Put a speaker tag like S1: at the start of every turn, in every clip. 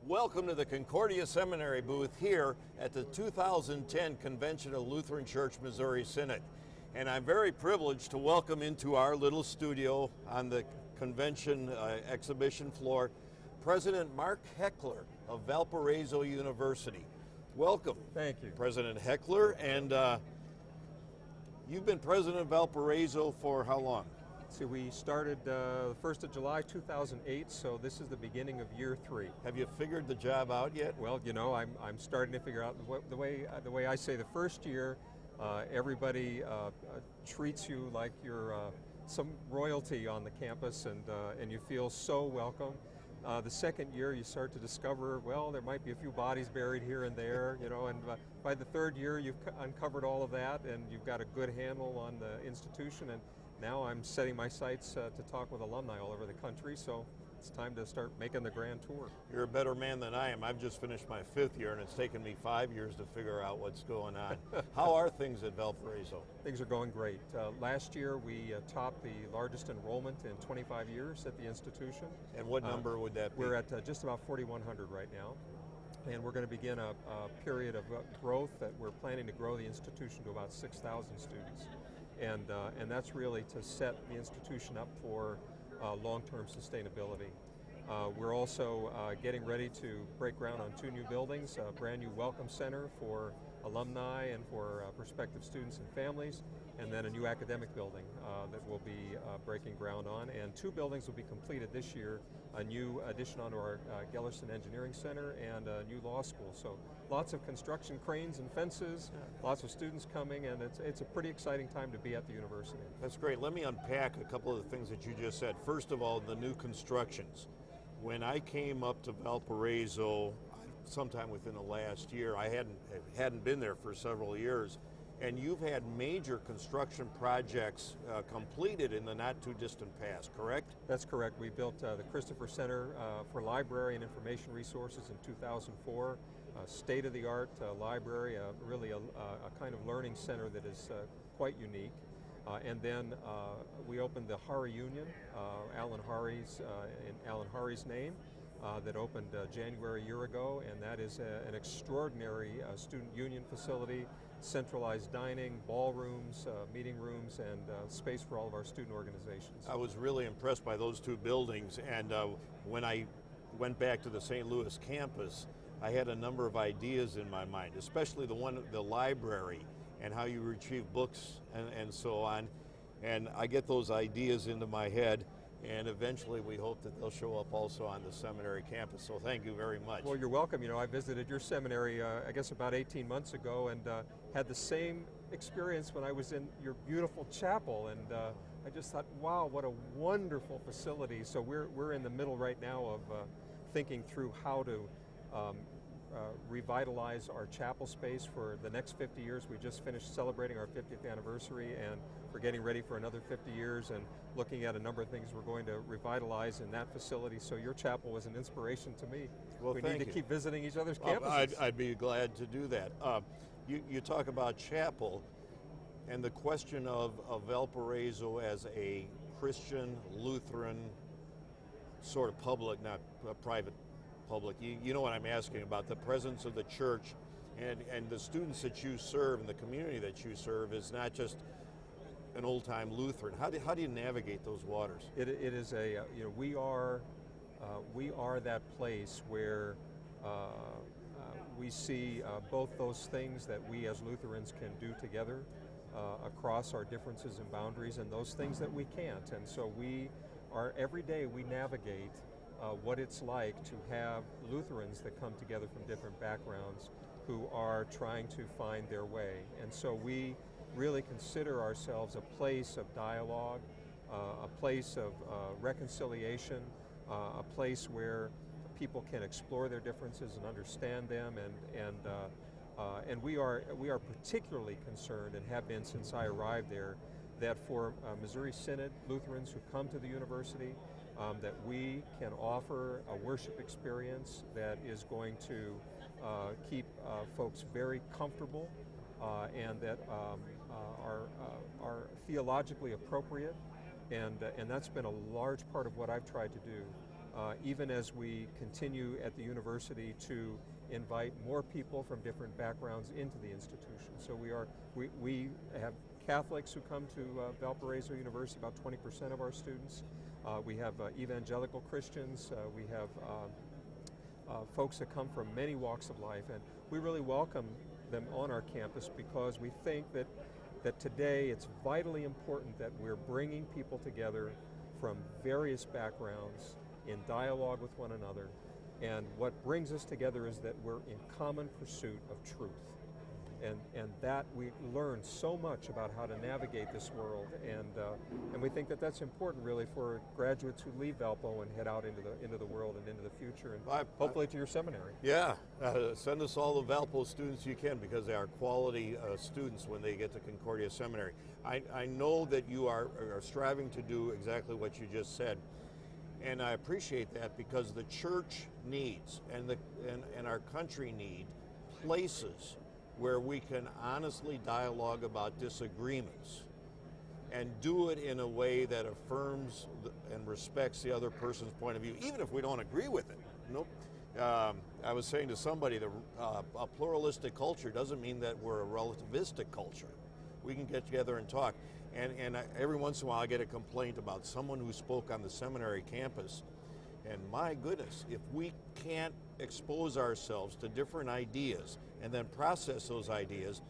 S1: Welcome to the Concordia Seminary booth here at the 2010 Convention of Lutheran Church Missouri Synod. And I'm very privileged to welcome into our little studio on the convention exhibition floor President Mark Heckler of Valparaiso University. Welcome.
S2: Thank you.
S1: President Heckler, and you've been president of Valparaiso for how long?
S2: So we started the 1st of July 2008, so this is the beginning of year 3.
S1: Have you figured the job out yet?
S2: Well, you know, I'm starting to figure out the way I say the first year, everybody treats you like you're some royalty on the campus, and you feel so welcome. The second year, you start to discover, well, there might be a few bodies buried here and there, you know, and by the third year, you've uncovered all of that, and you've got a good handle on the institution. And now I'm setting my sights to talk with alumni all over the country, so it's time to start making the grand tour.
S1: You're a better man than I am. I've just finished my 5th year, and it's taken me 5 years to figure out what's going on. How are things at Valparaiso?
S2: Things are going great. Last year, we topped the largest enrollment in 25 years at the institution.
S1: And what number would that be?
S2: We're at just about 4,100 right now. And we're going to begin a period of growth that we're planning to grow the institution to about 6,000 students. And that's really to set the institution up for long-term sustainability. We're also getting ready to break ground on 2 new buildings, a brand new welcome center for alumni and for prospective students and families, and then a new academic building that we'll be breaking ground on. And 2 buildings will be completed this year, a new addition onto our Gellerson Engineering Center and a new law school. So lots of construction cranes and fences, lots of students coming, and it's a pretty exciting time to be at the university.
S1: That's great. Let me unpack a couple of the things that you just said. First of all, the new constructions. When I came up to Valparaiso sometime within the last year, I hadn't been there for several years, and you've had major construction projects completed in the not too distant past, correct?
S2: That's correct. We built the Christopher Center for Library and Information Resources in 2004, a state-of-the-art library, really a kind of learning center that is quite unique. And then we opened the Hari Union, Alan Hari's in Alan Hari's name, that opened January a year ago, and that is an extraordinary student union facility, centralized dining, ballrooms, meeting rooms, and space for all of our student organizations.
S1: I was really impressed by those 2 buildings, and when I went back to the St. Louis campus, I had a number of ideas in my mind, especially the library, and how you retrieve books and so on. And I get those ideas into my head, and eventually we hope that they'll show up also on the seminary campus. So thank you very much.
S2: Well, you're welcome. You know, I visited your seminary, I guess about 18 months ago, and had the same experience when I was in your beautiful chapel. And I just thought, wow, what a wonderful facility. So we're in the middle right now of thinking through how to revitalize our chapel space for the next 50 years. We just finished celebrating our 50th anniversary, and we're getting ready for another 50 years and looking at a number of things we're going to revitalize in that facility. So your chapel was an inspiration to me.
S1: Well,
S2: we need to keep visiting each other's campuses.
S1: I'd be glad to do that. You talk about chapel and the question of Valparaiso as a Christian, Lutheran sort of public, not private public. You know what I'm asking about, the presence of the church and the students that you serve and the community that you serve is not just an old-time Lutheran. How do you navigate those waters?
S2: It is a, you know, we are that place where we see both those things that we as Lutherans can do together across our differences and boundaries, and those things that we can't. And so every day we navigate what it's like to have Lutherans that come together from different backgrounds who are trying to find their way. And so we really consider ourselves a place of dialogue, a place of reconciliation, a place where people can explore their differences and understand them, and we are particularly concerned, and have been since I arrived there, that for Missouri Synod Lutherans who come to the university, that we can offer a worship experience that is going to keep folks very comfortable and that are theologically appropriate, and that's been a large part of what I've tried to do even as we continue at the university to invite more people from different backgrounds into the institution. So we have Catholics who come to Valparaiso University, about 20% of our students. We have evangelical Christians. We have folks that come from many walks of life, and we really welcome them on our campus because we think that today it's vitally important that we're bringing people together from various backgrounds in dialogue with one another. And what brings us together is that we're in common pursuit of truth. And that we learn so much about how to navigate this world, and we think that that's important really for graduates who leave Valpo and head out into the world and into the future, and hopefully to your seminary.
S1: Yeah, send us all the Valpo students you can, because they are quality students when they get to Concordia Seminary. I know that you are striving to do exactly what you just said, and I appreciate that because the church needs and our country need places where we can honestly dialogue about disagreements and do it in a way that affirms and respects the other person's point of view, even if we don't agree with it. Nope. I was saying to somebody that a pluralistic culture doesn't mean that we're a relativistic culture. We can get together and talk. And every once in a while I get a complaint about someone who spoke on the seminary campus. And my goodness, if we can't expose ourselves to different ideas and then process those ideas,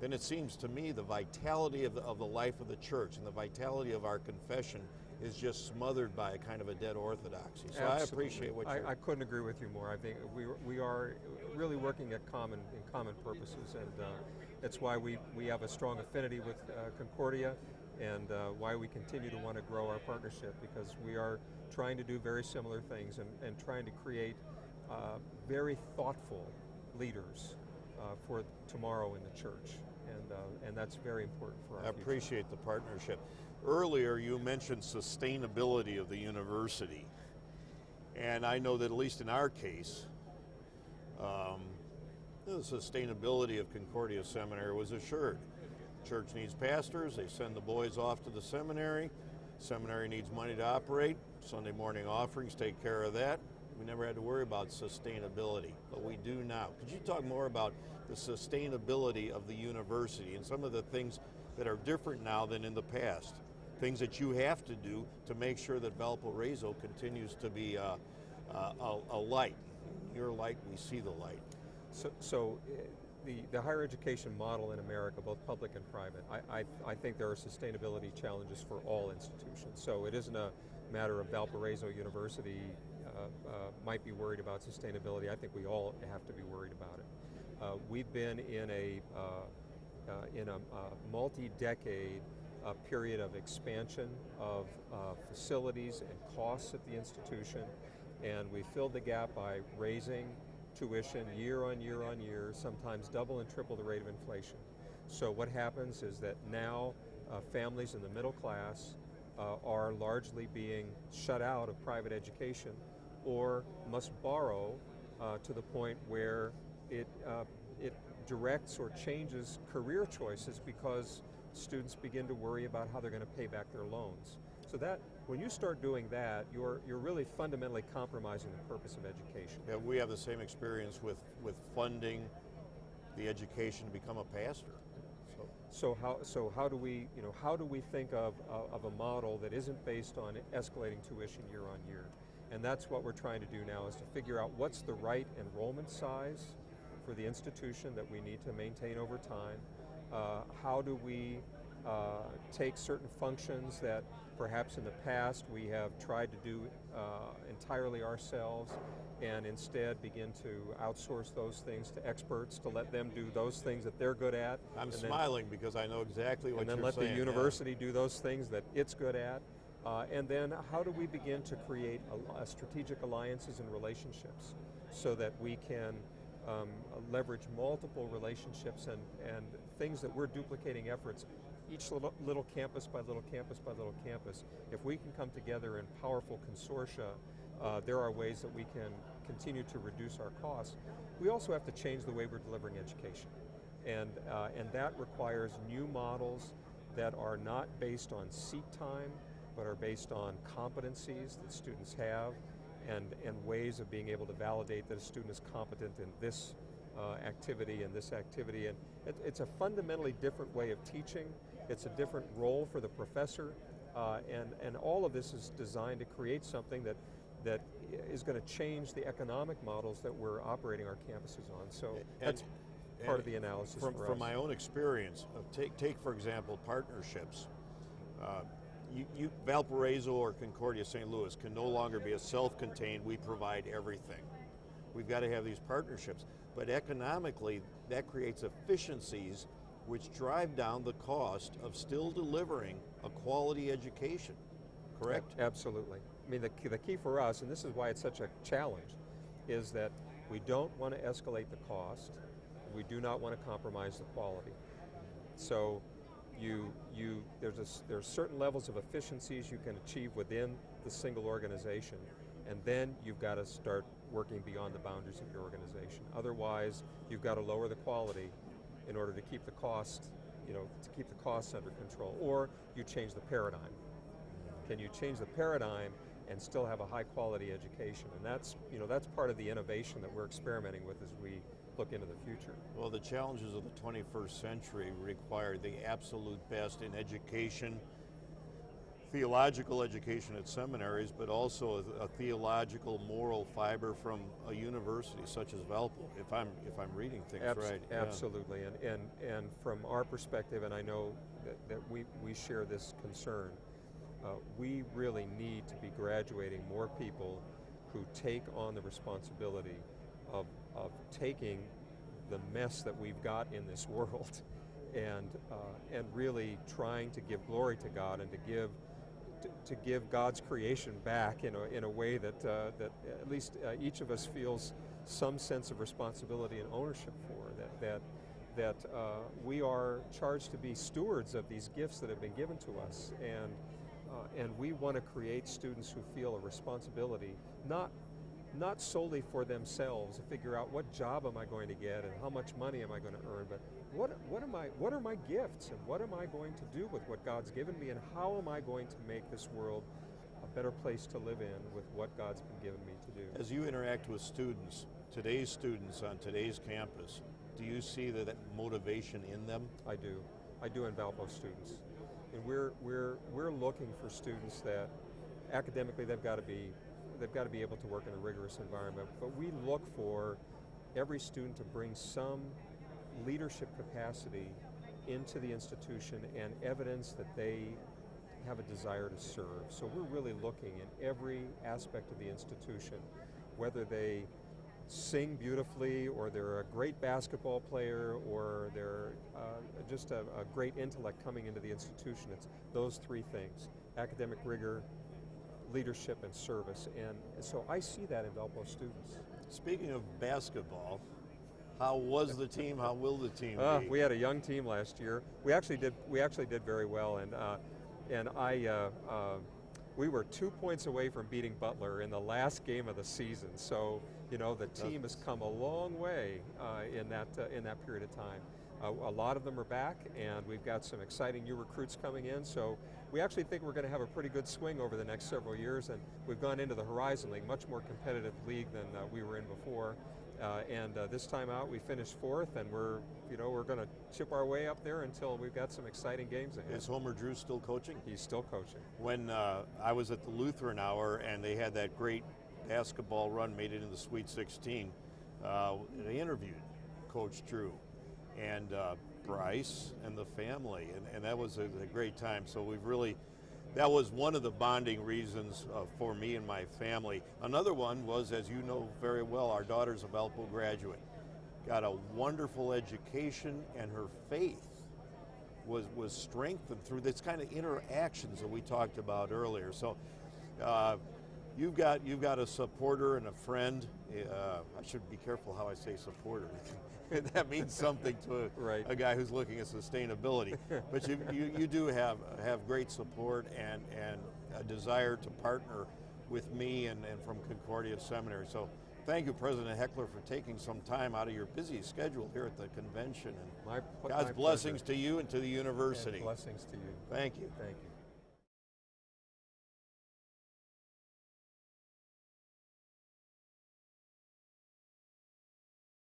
S1: then it seems to me the vitality of the life of the church and the vitality of our confession is just smothered by a kind of a dead orthodoxy. So absolutely. I appreciate what you're...
S2: I couldn't agree with you more. I think we are really working at common purposes, and that's why we have a strong affinity with Concordia, and why we continue to want to grow our partnership, because we are trying to do very similar things and trying to create very thoughtful leaders for tomorrow in the church, and that's very important for our
S1: I appreciate the partnership. Earlier you mentioned sustainability of the university, and I know that at least in our case, the sustainability of Concordia Seminary was assured. Church needs pastors, they send the boys off to the seminary. Seminary needs money to operate. Sunday morning offerings take care of that. We never had to worry about sustainability, but we do now. Could you talk more about the sustainability of the university and some of the things that are different now than in the past? Things that you have to do to make sure that Valparaiso continues to be a light. Your light, we see the light.
S2: So the higher education model in America, both public and private, I think there are sustainability challenges for all institutions. So it isn't a matter of Valparaiso University might be worried about sustainability. I think we all have to be worried about it. We've been in a multi-decade period of expansion of facilities and costs at the institution, and we filled the gap by raising tuition year on year on year, sometimes double and triple the rate of inflation. So what happens is that now families in the middle class are largely being shut out of private education, or must borrow to the point where it directs or changes career choices because students begin to worry about how they're going to pay back their loans. So that, when you start doing that, you're really fundamentally compromising the purpose of education.
S1: Yeah, we have the same experience with funding the education to become a pastor.
S2: So how do we think of a model that isn't based on escalating tuition year on year? And that's what we're trying to do now, is to figure out what's the right enrollment size for the institution that we need to maintain over time. How do we take certain functions that perhaps in the past we have tried to do entirely ourselves, and instead begin to outsource those things to experts to let them do those things that they're good at.
S1: I'm smiling because I know exactly what you're saying.
S2: And then let the university do those things that it's good at. And then how do we begin to create strategic alliances and relationships so that we can leverage multiple relationships and things that we're duplicating efforts, each little campus by little campus by little campus. If we can come together in powerful consortia, there are ways that we can continue to reduce our costs. We also have to change the way we're delivering education. And that requires new models that are not based on seat time, but are based on competencies that students have, and ways of being able to validate that a student is competent in this activity and this activity. And it's a fundamentally different way of teaching. It's a different role for the professor. And all of this is designed to create something that is going to change the economic models that we're operating our campuses on. So that's part of the analysis for us.
S1: From my own experience, take for example partnerships. Valparaiso or Concordia St. Louis can no longer be a self-contained, we provide everything. We've got to have these partnerships. But economically, that creates efficiencies which drive down the cost of still delivering a quality education, correct?
S2: Absolutely. I mean, the key for us, and this is why it's such a challenge, is that we don't want to escalate the cost. We do not want to compromise the quality. So there's certain levels of efficiencies you can achieve within the single organization, and then you've got to start working beyond the boundaries of your organization. Otherwise, you've got to lower the quality in order to keep the cost, to keep the costs under control, or you change the paradigm. Can you change the paradigm and still have a high quality education? And that's part of the innovation that we're experimenting with as we look into the future.
S1: Well, the challenges of the 21st century require the absolute best in education, theological education at seminaries, but also a theological moral fiber from a university such as Valpo, if I'm reading things right.
S2: Absolutely, yeah. and from our perspective, and I know that we share this concern, we really need to be graduating more people who take on the responsibility of taking the mess that we've got in this world and really trying to give glory to God and to give God's creation back in a way that at least each of us feels some sense of responsibility and ownership for, that we are charged to be stewards of these gifts that have been given to us, and we want to create students who feel a responsibility, not solely for themselves to figure out what job am I going to get and how much money am I going to earn, but what are my gifts and what am I going to do with what God's given me, and how am I going to make this world a better place to live in with what God's been given me to do.
S1: As you interact with today's students on today's campus, do you see that motivation in them?
S2: I do in Valpo students. And we're looking for students that academically they've got to be able to work in a rigorous environment, but we look for every student to bring some leadership capacity into the institution and evidence that they have a desire to serve. So we're really looking in every aspect of the institution, whether they sing beautifully, or they're a great basketball player, or they're just a great intellect coming into the institution. It's those three things: academic rigor, leadership, and service. And so I see that in Valpo students.
S1: Speaking of basketball, how was the team? How will the team be?
S2: We had a young team last year. We actually did very well, and we were 2 points away from beating Butler in the last game of the season. So the team has come a long way in that period of time. A lot of them are back, and we've got some exciting new recruits coming in. So we actually think we're going to have a pretty good swing over the next several years, and we've gone into the Horizon League, much more competitive league than we were in before. And this time out, we finished fourth, and we're going to chip our way up there until we've got some exciting games ahead.
S1: Is Homer Drew still coaching?
S2: He's still coaching.
S1: When I was at the Lutheran Hour, and they had that great basketball run, made it in the Sweet 16, they interviewed Coach Drew and Bryce and the family, and that was a great time. So that was one of the bonding reasons for me and my family. Another one was, as you know very well, our daughter's a Valpo graduate. Got a wonderful education, and her faith was strengthened through this kind of interactions that we talked about earlier. So you've got a supporter and a friend. I should be careful how I say supporter. That means something to a guy who's looking at sustainability. But you do have great support and a desire to partner with me and from Concordia Seminary. So thank you, President Heckler, for taking some time out of your busy schedule here at the convention. And God's blessings to you and to the university.
S2: And blessings to you.
S1: Thank you.
S2: Thank you.